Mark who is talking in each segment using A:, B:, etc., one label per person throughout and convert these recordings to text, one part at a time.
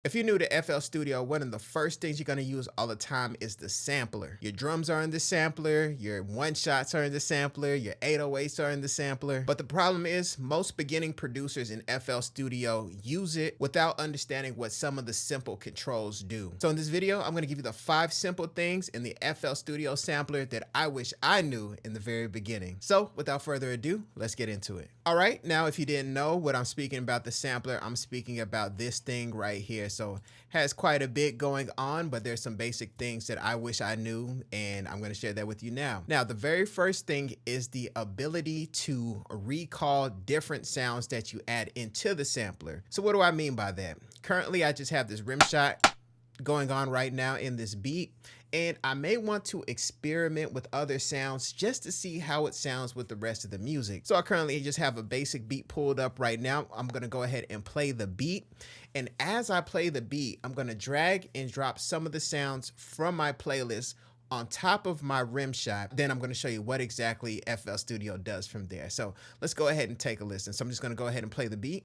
A: If you're new to FL Studio, one of the first things you're going to use all the time is the sampler. Your drums are in the sampler, your one-shots are in the sampler, your 808s are in the sampler. But the problem is most beginning producers in FL Studio use it without understanding what some of the simple controls do. So in this video, I'm going to give you the 5 simple things in the FL Studio sampler that I wish I knew in the very beginning. So without further ado, let's get into it. All right, now if you didn't know what I'm speaking about the sampler, I'm speaking about this thing right here. So has quite a bit going on, but there's some basic things that I wish I knew, and I'm going to share that with you now. Now, the very first thing is the ability to recall different sounds that you add into the sampler. So what do I mean by that? Currently, I just have this rim shot going on right now in this beat, and I may want to experiment with other sounds just to see how it sounds with the rest of the music. So I currently just have a basic beat pulled up right now. I'm going to go ahead and play the beat. And as I play the beat, I'm going to drag and drop some of the sounds from my playlist on top of my rim shot. Then I'm going to show you what exactly FL Studio does from there. So let's go ahead and take a listen. So I'm just going to go ahead and play the beat.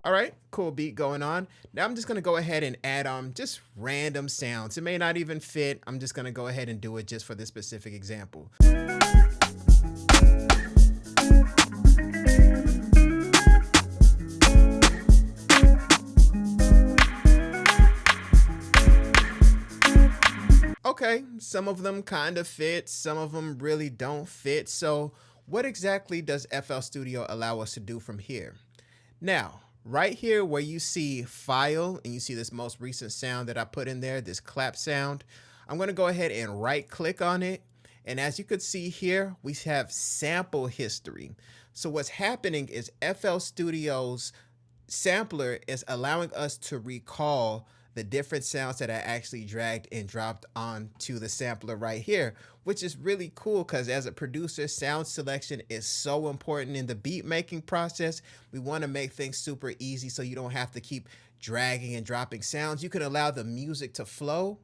A: All right, cool beat going on. Now I'm just gonna go ahead and add just random sounds. It may not even fit. I'm just gonna go ahead and do it just for this specific example. Okay, some of them kind of fit, some of them really don't fit. So what exactly does FL Studio allow us to do from here? Now, right here where you see file and you see this most recent sound that I put in there, this clap sound, I'm going to go ahead and right click on it. And as you could see here, we have sample history. So what's happening is FL Studio's sampler is allowing us to recall the different sounds that I actually dragged and dropped onto the sampler right here, which is really cool because as a producer, sound selection is so important in the beat making process. We want to make things super easy so you don't have to keep dragging and dropping sounds. You can allow the music to flow.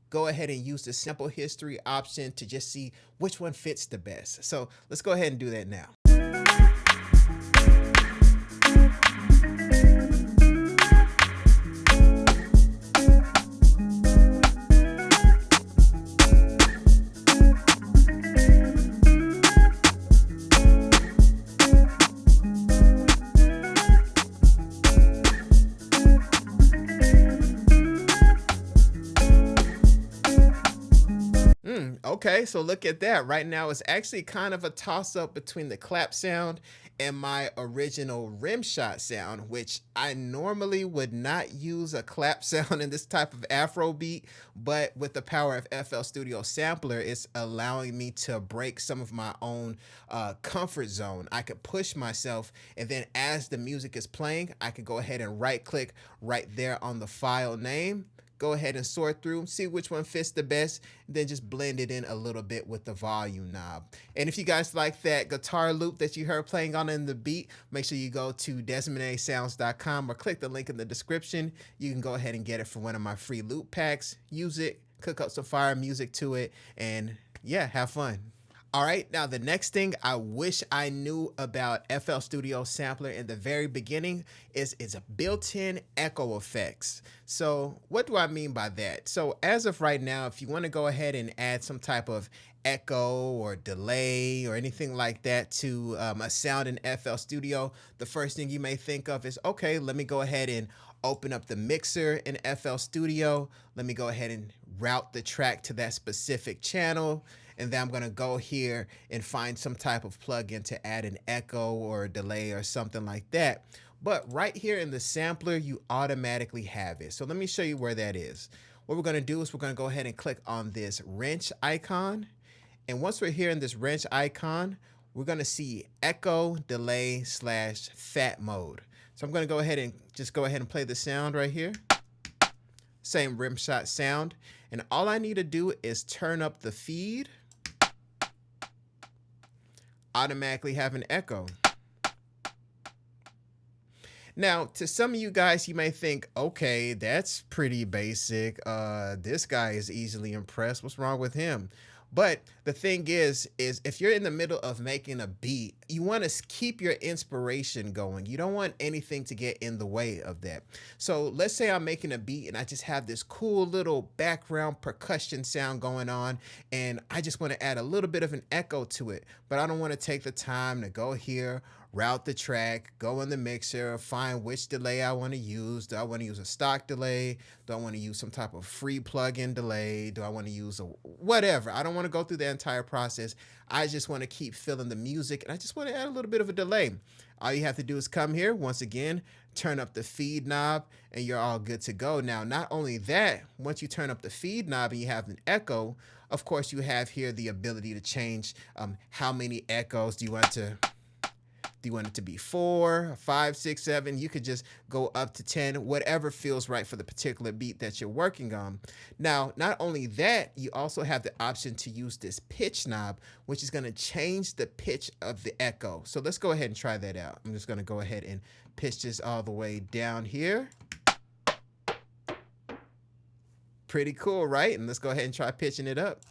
A: Go ahead and use the sample history option to just see which one fits the best. So let's go ahead and do that now. Okay, so look at that. Right now, it's actually kind of a toss-up between the clap sound and my original rim shot sound, which I normally would not use a clap sound in this type of Afro beat, but with the power of FL Studio Sampler, it's allowing me to break some of my own comfort zone. I could push myself, and then as the music is playing, I could go ahead and right-click right there on the file name. Go ahead and sort through, see which one fits the best, and then just blend it in a little bit with the volume knob. And if you guys like that guitar loop that you heard playing on in the beat, make sure you go to DesmondASounds.com or click the link in the description. You can go ahead and get it for one of my free loop packs. Use it, cook up some fire music to it, and yeah, have fun. All right, now the next thing I wish I knew about FL Studio Sampler in the very beginning is its built-in echo effects. So what do I mean by that? So as of right now, if you want to go ahead and add some type of echo or delay or anything like that to a sound in FL Studio, the first thing you may think of is, okay, let me go ahead and open up the mixer in FL Studio. Let me go ahead and route the track to that specific channel. And then I'm going to go here and find some type of plugin to add an echo or a delay or something like that. But right here in the sampler, you automatically have it. So let me show you where that is. What we're going to do is we're going to go ahead and click on this wrench icon. And once we're here in this wrench icon, we're going to see echo, delay / fat mode. So I'm going to go ahead and play the sound right here. Same rim shot sound. And all I need to do is turn up the feed. Automatically have an echo. Now, to some of you guys, you may think, okay, that's pretty basic. This guy is easily impressed. What's wrong with him? But the thing is if you're in the middle of making a beat, you want to keep your inspiration going. You don't want anything to get in the way of that. So let's say I'm making a beat and I just have this cool little background percussion sound going on, and I just want to add a little bit of an echo to it, but I don't want to take the time to go here, route the track, go in the mixer, find which delay I want to use. Do I want to use a stock delay? Do I want to use some type of free plugin delay? Do I want to use a whatever? I don't want to go through the entire process. I just want to keep feeling the music, and I just want to add a little bit of a delay. All you have to do is come here, once again, turn up the feed knob, and you're all good to go. Now, not only that, once you turn up the feed knob and you have an echo, of course, you have here the ability to change how many echoes do you want it to be 4, 5, 6, 7? You could just go up to 10, whatever feels right for the particular beat that you're working on. Now, not only that, you also have the option to use this pitch knob, which is going to change the pitch of the echo. So let's go ahead and try that out. I'm just going to go ahead and pitch this all the way down here. Pretty cool, right? And let's go ahead and try pitching it up.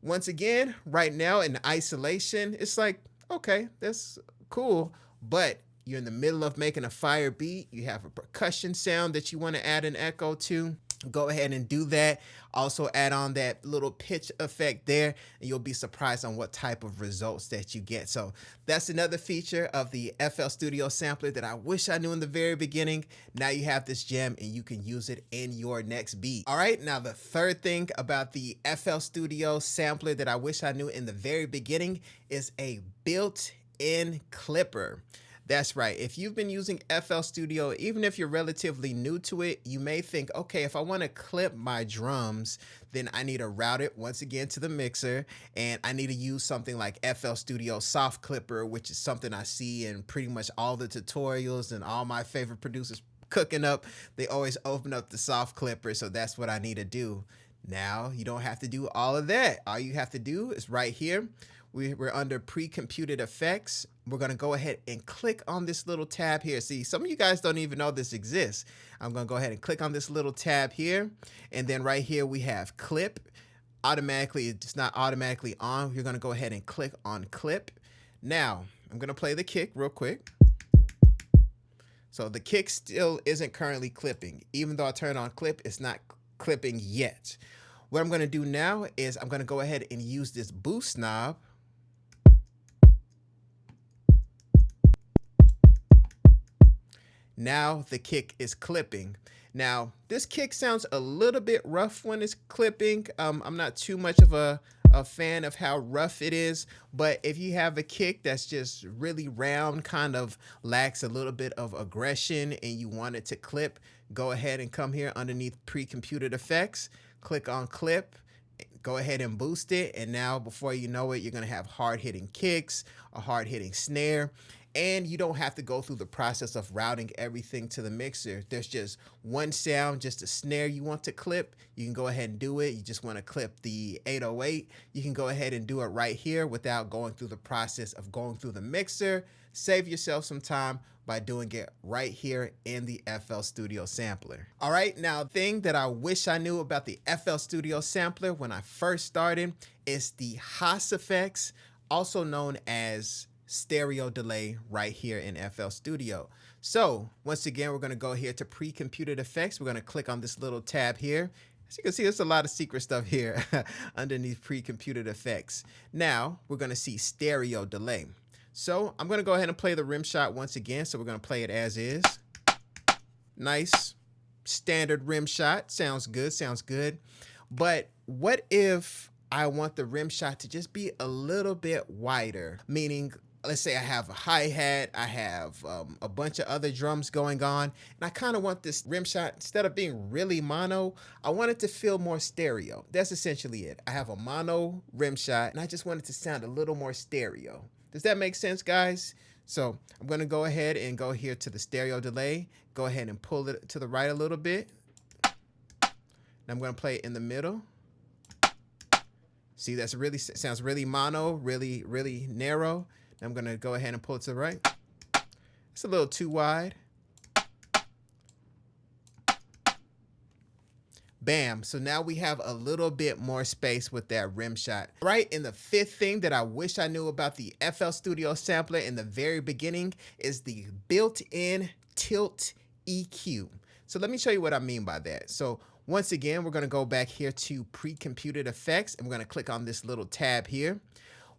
A: Once again, right now in isolation, it's like, okay, that's cool, but you're in the middle of making a fire beat. You have a percussion sound that you want to add an echo to. Go ahead and do that. Also add on that little pitch effect there, and you'll be surprised on what type of results that you get. So that's another feature of the FL Studio sampler that I wish I knew in the very beginning. Now you have this gem and you can use it in your next beat. All right, now the third thing about the FL Studio sampler that I wish I knew in the very beginning is a built-in clipper. That's right. If you've been using FL Studio, even if you're relatively new to it, you may think, okay, if I want to clip my drums, then I need to route it once again to the mixer, and I need to use something like FL Studio Soft Clipper, which is something I see in pretty much all the tutorials and all my favorite producers cooking up. They always open up the soft clipper, so that's what I need to do. Now, you don't have to do all of that. All you have to do is right here. We're under pre-computed effects. We're going to go ahead and click on this little tab here. See, some of you guys don't even know this exists. I'm going to go ahead and click on this little tab here. And then right here we have clip. Automatically, it's not automatically on. You're going to go ahead and click on clip. Now, I'm going to play the kick real quick. So the kick still isn't currently clipping. Even though I turn on clip, it's not clipping yet. What I'm going to do now is I'm going to go ahead and use this boost knob. Now the kick is clipping. Now this kick sounds a little bit rough when it's clipping. I'm not too much of a fan of how rough it is, but if you have a kick that's just really round, kind of lacks a little bit of aggression, and you want it to clip, go ahead and come here underneath pre-computed effects, click on clip, go ahead and boost it, and now before you know it, you're going to have hard-hitting kicks, a hard-hitting snare, and you don't have to go through the process of routing everything to the mixer. There's just one sound, just a snare you want to clip. You can go ahead and do it. You just want to clip the 808. You can go ahead and do it right here without going through the process of going through the mixer. Save yourself some time by doing it right here in the FL Studio sampler. All right, now the thing that I wish I knew about the FL Studio sampler when I first started is the Haas effects, also known as stereo delay, right here in FL Studio. So once again, we're going to go here to pre-computed effects. We're going to click on this little tab here. As you can see, there's a lot of secret stuff here underneath pre-computed effects. Now we're going to see stereo delay. So I'm going to go ahead and play the rim shot once again. So we're going to play it as is. Nice standard rim shot. Sounds good. Sounds good. But what if I want the rim shot to just be a little bit wider? Meaning, let's say I have a hi-hat, I have a bunch of other drums going on, and I kind of want this rim shot, instead of being really mono, I want it to feel more stereo. That's essentially it. I have a mono rim shot, and I just want it to sound a little more stereo. Does that make sense, guys? So I'm going to go ahead and go here to the stereo delay, go ahead and pull it to the right a little bit. And I'm going to play it in the middle. See, that's really sounds really mono, really narrow. I'm going to go ahead and pull it to the right. It's a little too wide. Bam. So now we have a little bit more space with that rim shot. Right, and the fifth thing that I wish I knew about the FL Studio sampler in the very beginning is the built-in tilt EQ. So let me show you what I mean by that. So once again, we're going to go back here to pre-computed effects, and we're going to click on this little tab here.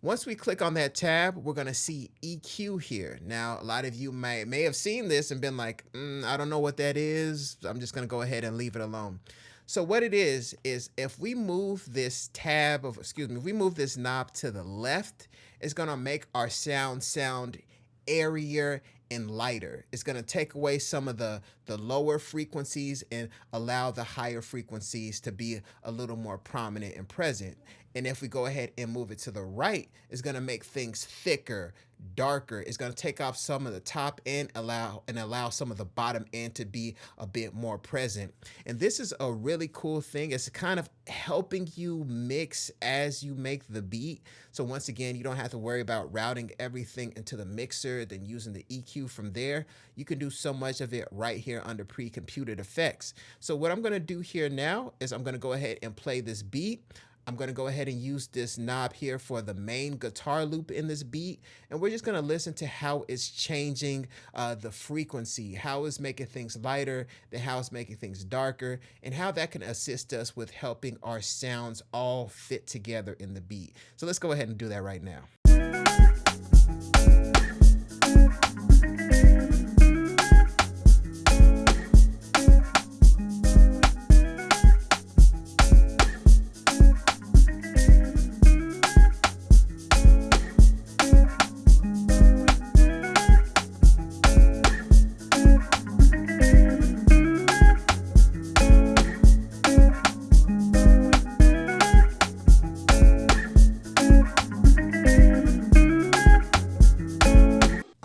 A: Once we click on that tab, we're going to see EQ here. Now, a lot of you may have seen this and been like, I don't know what that is. I'm just going to go ahead and leave it alone. So what it is if we move this if we move this knob to the left, it's going to make our sound airier and lighter. It's going to take away some of the lower frequencies and allow the higher frequencies to be a little more prominent and present. And if we go ahead and move it to the right, it's going to make things thicker, darker. It's going to take off some of the top end, allow some of the bottom end to be a bit more present. And this is a really cool thing. It's kind of helping you mix as you make the beat. So once again, you don't have to worry about routing everything into the mixer, then using the EQ from there. You can do so much of it right here under pre-computed effects. So what I'm going to do here now is I'm going to go ahead and play this beat. I'm going to go ahead and use this knob here for the main guitar loop in this beat. And we're just going to listen to how it's changing the frequency, how it's making things lighter, then how it's making things darker, and how that can assist us with helping our sounds all fit together in the beat. So let's go ahead and do that right now.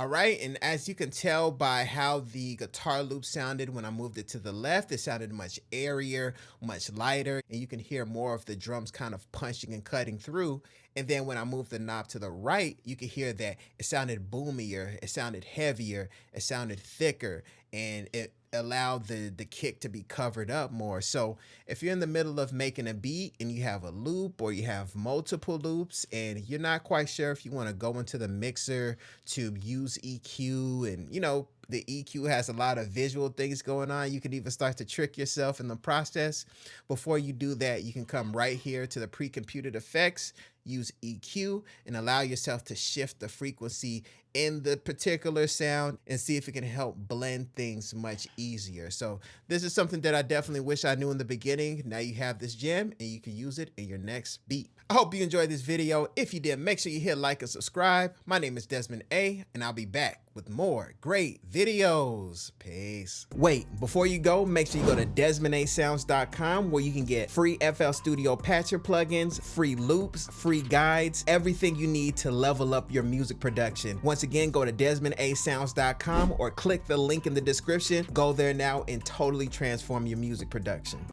A: Right, and as you can tell by how the guitar loop sounded when I moved it to the left, it sounded much airier, much lighter, and you can hear more of the drums kind of punching and cutting through. And then when I moved the knob to the right, you can hear that it sounded boomier, it sounded heavier, it sounded thicker, and it allowed the kick to be covered up more. So if you're in the middle of making a beat and you have a loop or you have multiple loops and you're not quite sure if you want to go into the mixer to use EQ, and the EQ has a lot of visual things going on, you can even start to trick yourself in the process. Before you do that, you can come right here to the pre-computed effects, use EQ, and allow yourself to shift the frequency in the particular sound and see if it can help blend things much easier. So this is something that I definitely wish I knew in the beginning. Now you have this gem and you can use it in your next beat. I hope you enjoyed this video. If you did, make sure you hit like and subscribe. My name is Desmond A, and I'll be back with more great videos. Peace. Wait, before you go, make sure you go to DesmondASounds.com, where you can get free FL Studio patcher plugins, free loops, free guides, everything you need to level up your music production. Once again, go to DesmondASounds.com or click the link in the description. Go there now and totally transform your music production.